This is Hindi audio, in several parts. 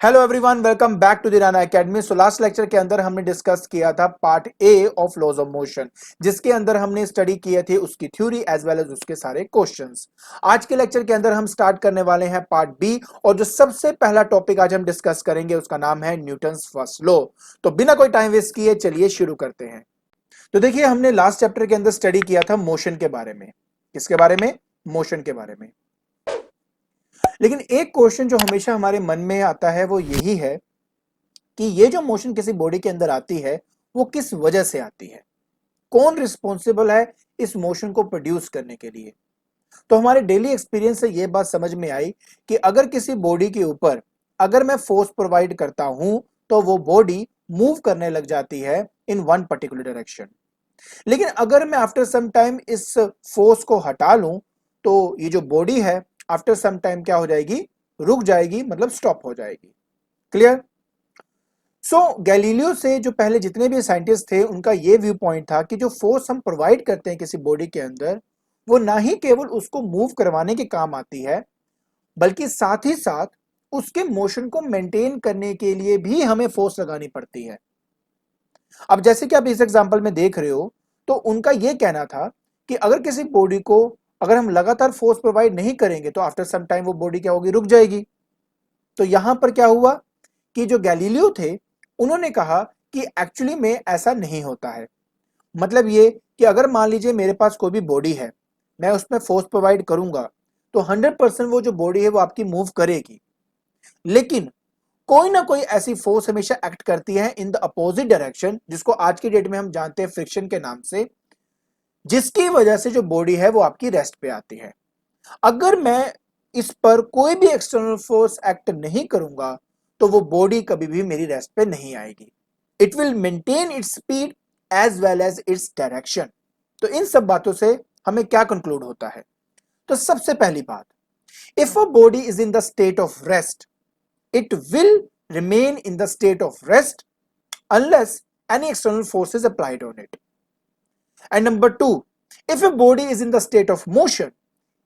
Hello everyone, welcome back to the Rana Academy. So last lecture के अंदर हमने डिस्कस किया था part A of laws of motion, जिसके अंदर हमने स्टडी किए थे उसकी थ्योरी एज वेल एज उसके सारे क्वेश्चंस। आज के लेक्चर के अंदर हम स्टार्ट करने वाले हैं पार्ट बी, और जो सबसे पहला टॉपिक आज हम डिस्कस करेंगे उसका नाम है न्यूटन्स फर्स्ट लॉ। तो बिना कोई टाइम वेस्ट किए चलिए शुरू करते हैं। तो देखिए, हमने लास्ट चैप्टर के अंदर स्टडी किया था मोशन के बारे में। किसके बारे में? मोशन के बारे में। लेकिन एक क्वेश्चन जो हमेशा हमारे मन में आता है वो यही है कि ये जो मोशन किसी बॉडी के अंदर आती है वो किस वजह से आती है, कौन रिस्पॉन्सिबल है इस मोशन को प्रोड्यूस करने के लिए। तो हमारे डेली एक्सपीरियंस से ये बात समझ में आई कि अगर किसी बॉडी के ऊपर अगर मैं फोर्स प्रोवाइड करता हूं तो वो बॉडी मूव करने लग जाती है इन वन पर्टिकुलर डायरेक्शन। लेकिन अगर मैं आफ्टर सम टाइम इस फोर्स को हटा लूं तो ये जो बॉडी है आफ्टर सम टाइम क्या हो जाएगी? रुक जाएगी, मतलब स्टॉप हो जाएगी। क्लियर? गैलीलियो से जो पहले जितने भी साइंटिस्ट थे उनका ये व्यू पॉइंट था कि जो फोर्स हम प्रोवाइड करते हैं किसी बॉडी के अंदर, वो ना ही केवल उसको मूव करवाने के काम आती है, बल्कि साथ ही साथ उसके मोशन को मेंटेन करने के लिए भी हमें फोर्स लगानी पड़ती है। अब जैसे कि आप इस एग्जांपल में देख रहे हो, तो उनका यह कहना था कि अगर किसी बॉडी को अगर हम लगातार फोर्स प्रोवाइड नहीं करेंगे तो आफ्टर सम टाइम वो बॉडी क्या होगी? रुक जाएगी। तो यहां पर क्या हुआ कि जो गैलीलियो थे उन्होंने कहा कि एक्चुअली में ऐसा नहीं होता है। मतलब ये कि अगर मान लीजिए मेरे पास कोई भी बॉडी है, मैं उसमें फोर्स प्रोवाइड करूंगा तो 100% वो जो बॉडी है वो आपकी मूव करेगी। लेकिन कोई ना कोई ऐसी फोर्स हमेशा एक्ट करती है इन द अपोजिट डायरेक्शन, जिसको आज की डेट में हम जानते हैं फ्रिक्शन के नाम से, जिसकी वजह से जो बॉडी है वो आपकी रेस्ट पे आती है। अगर मैं इस पर कोई भी एक्सटर्नल फोर्स एक्ट नहीं करूंगा तो वो बॉडी कभी भी मेरी रेस्ट पे नहीं आएगी। It will maintain its speed as well as its direction. तो इन सब बातों से हमें क्या कंक्लूड होता है? तो सबसे पहली बात, if a body is in the state of rest, it will remain in the state of rest unless any external force is applied on it. And number two, if a body is in the state of motion,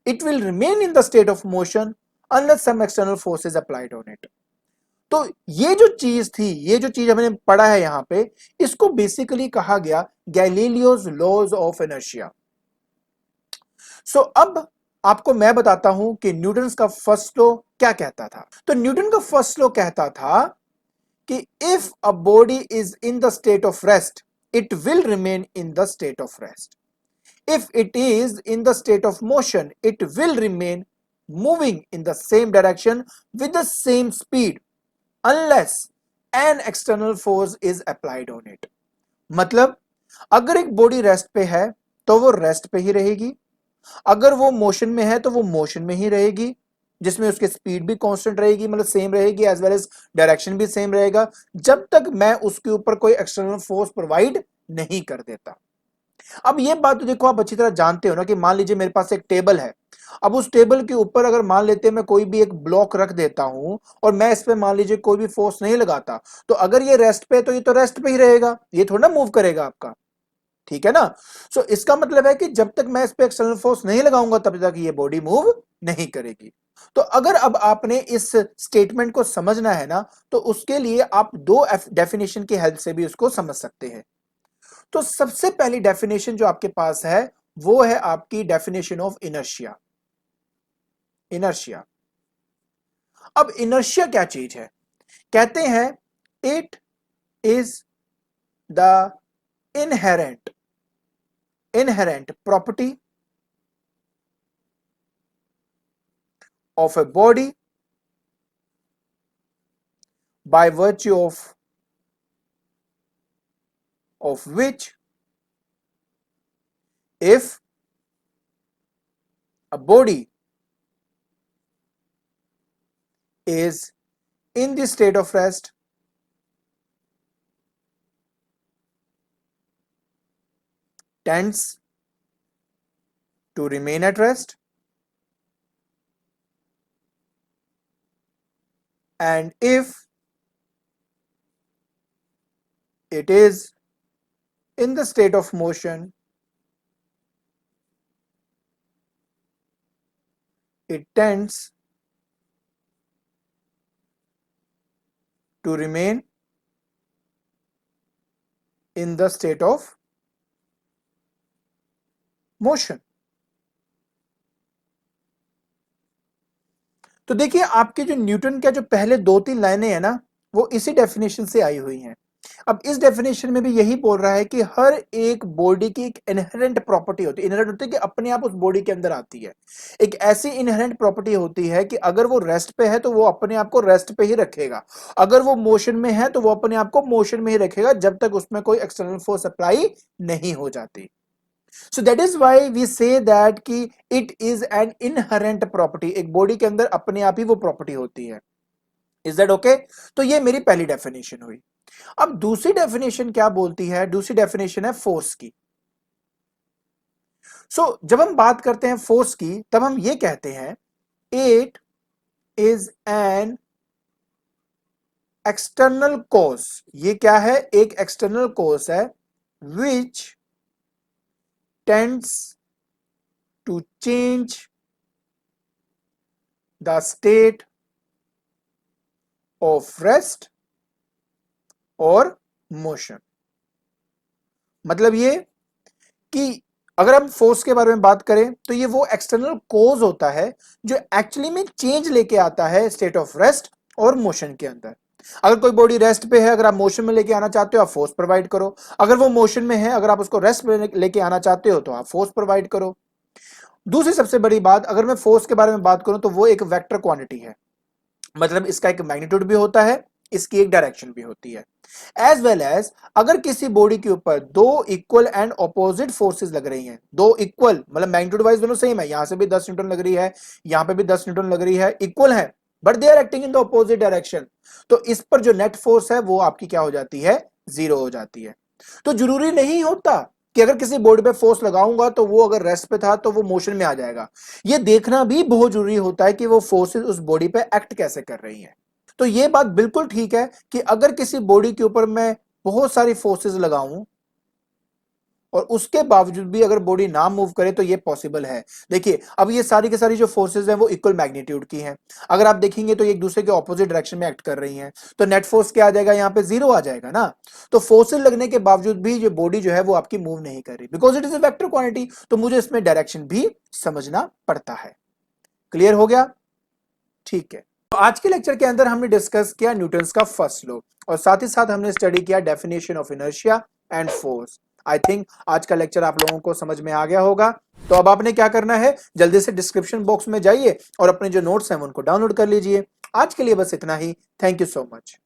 it will remain in the state of motion unless some external force is applied on it. तो ये जो चीज थी, ये जो चीज हमने पढ़ा है यहां पे, इसको बेसिकली कहा गया गैलीलियोज लॉज ऑफ इनर्शिया। अब आपको मैं बताता हूं कि न्यूटन का फर्स्ट लॉ क्या कहता था। तो न्यूटन का फर्स्ट लॉ कहता था कि if a body is in the state of rest, it will remain in the state of rest. If it is in the state of motion, it will remain moving in the same direction with the same speed unless an external force is applied on it. मतलब अगर एक बॉडी रेस्ट पे है तो वो रेस्ट पे ही रहेगी, अगर वो मोशन में है तो वो मोशन में ही रहेगी, जिसमें उसकी स्पीड भी कांस्टेंट रहेगी, मतलब सेम रहेगी, एज वेल एज डायरेक्शन भी सेम रहेगा, जब तक मैं उसके ऊपर कोई एक्सटर्नल फोर्स प्रोवाइड नहीं कर देता। अब ये बात तो देखो आप अच्छी तरह जानते हो ना कि मान लीजिए मेरे पास एक टेबल है। अब उस टेबल के ऊपर अगर मान लेते हैं मैं कोई भी एक ब्लॉक रख देता हूं और मैं इस पे मान लीजिए कोई भी फोर्स नहीं लगाता, तो अगर ये रेस्ट पे है तो ये तो रेस्ट पे ही रहेगा, ये थोड़ा मूव करेगा आपका। ठीक है ना? इसका मतलब है कि जब तक मैं इस पे एक्सटर्नल फोर्स नहीं लगाऊंगा तब तक ये बॉडी मूव नहीं करेगी। तो अगर अब आपने इस स्टेटमेंट को समझना है ना, तो उसके लिए आप दो डेफिनेशन की हेल्प से भी उसको समझ सकते हैं। तो सबसे पहली डेफिनेशन जो आपके पास है वो है आपकी डेफिनेशन ऑफ इनर्शिया। इनर्शिया, अब इनर्शिया क्या चीज है? कहते हैं it is the inherent inherent property of a body by virtue of which if a body is in the state of rest, tends to remain at rest, and if it is in the state of motion, it tends to remain in the state of motion। तो देखिए आपके जो न्यूटन का जो पहले 2-3 लाइनें हैं ना, वो इसी डेफिनेशन से आई हुई हैं। अब इस डेफिनेशन में भी यही बोल रहा है कि हर एक बॉडी की एक इनहेरेंट प्रॉपर्टी होती है। इनहेरेंट होती है कि अपने आप उस बॉडी के अंदर आती है। एक ऐसी इनहेरेंट प्रॉपर्टी होती है कि अगर वो रेस्ट पे है तो वो अपने आप को रेस्ट पे ही रखेगा, अगर वो मोशन में है तो वो अपने आप को मोशन में ही रखेगा, जब तक उसमें कोई एक्सटर्नल फोर्स अप्लाई नहीं हो जाती। So that is why we say that कि it is an inherent property, एक बॉडी के अंदर अपने आप ही वो प्रॉपर्टी होती है। Is that okay? तो ये मेरी पहली डेफिनेशन हुई। अब दूसरी डेफिनेशन क्या बोलती है? दूसरी डेफिनेशन है फोर्स की। जब हम बात करते हैं फोर्स की, तब हम ये कहते हैं it is an external cause. ये क्या है? एक एक्सटर्नल कॉज है which tends to change the state of rest और मोशन। मतलब ये कि अगर हम फोर्स के बारे में बात करें तो ये वो एक्सटर्नल कोज होता है जो एक्चुअली में चेंज लेके आता है स्टेट ऑफ रेस्ट और मोशन के अंदर। अगर कोई बॉडी रेस्ट पे है, अगर आप मोशन में लेके आना चाहते हो, आप फोर्स प्रोवाइड करो। अगर वो मोशन में है, अगर आप उसको रेस्ट में लेके आना चाहते हो तो आप फोर्स प्रोवाइड करो। दूसरी सबसे बड़ी बात, अगर मैं फोर्स के बारे में बात करूं तो वो एक वेक्टर क्वांटिटी है। मतलब इसका एक मैग्नीट्यूड भी होता है, इसकी एक डायरेक्शन भी होती है। एज वेल एज अगर किसी बॉडी के ऊपर दो इक्वल एंड ऑपोजिट फोर्सेस लग रही हैं, दो इक्वल मतलब मैग्नीट्यूड वाइज दोनों सेम है, यहां से भी 10 न्यूटन लग रही है, यहां पे भी 10 न्यूटन लग रही है, इक्वल है, but they are acting in the opposite direction, तो इस पर जो नेट फोर्स है वो आपकी क्या हो जाती है? जीरो हो जाती है। तो जरूरी नहीं होता कि अगर किसी बॉडी पे फोर्स लगाऊंगा तो वो अगर रेस्ट पे था तो वो मोशन में आ जाएगा। ये देखना भी बहुत जरूरी होता है कि वो फोर्सेस उस बॉडी पे एक्ट कैसे कर रही हैं। तो ये बात बिल्कुल ठीक है कि अगर किसी बॉडी के ऊपर मैं बहुत सारी फोर्सेस लगाऊं और उसके बावजूद भी अगर बॉडी ना मूव करे तो ये पॉसिबल है। देखिए अब ये सारी की सारी जो फोर्सेस हैं वो इक्वल मैग्नीट्यूड की हैं। अगर आप देखेंगे तो एक दूसरे के ऑपोजिट डायरेक्शन में एक्ट कर रही हैं, तो नेट फोर्स क्या आ जाएगा? यहाँ पे जीरो आ जाएगा ना। तो फोर्सेस लगने के बावजूद भी जो बॉडी जो है वो आपकी मूव नहीं कर रही, because it is a vector quantity, तो मुझे इसमें डायरेक्शन भी समझना पड़ता है। क्लियर हो गया? ठीक है। तो आज के लेक्चर के अंदर हमने डिस्कस किया न्यूटन्स का फर्स्ट लॉ और साथ ही साथ हमने स्टडी किया definition of inertia and force. I think आज का लेक्चर आप लोगों को समझ में आ गया होगा। तो अब आपने क्या करना है, जल्दी से डिस्क्रिप्शन बॉक्स में जाइए और अपने जो नोट्स हैं उनको डाउनलोड कर लीजिए। आज के लिए बस इतना ही। Thank you so much.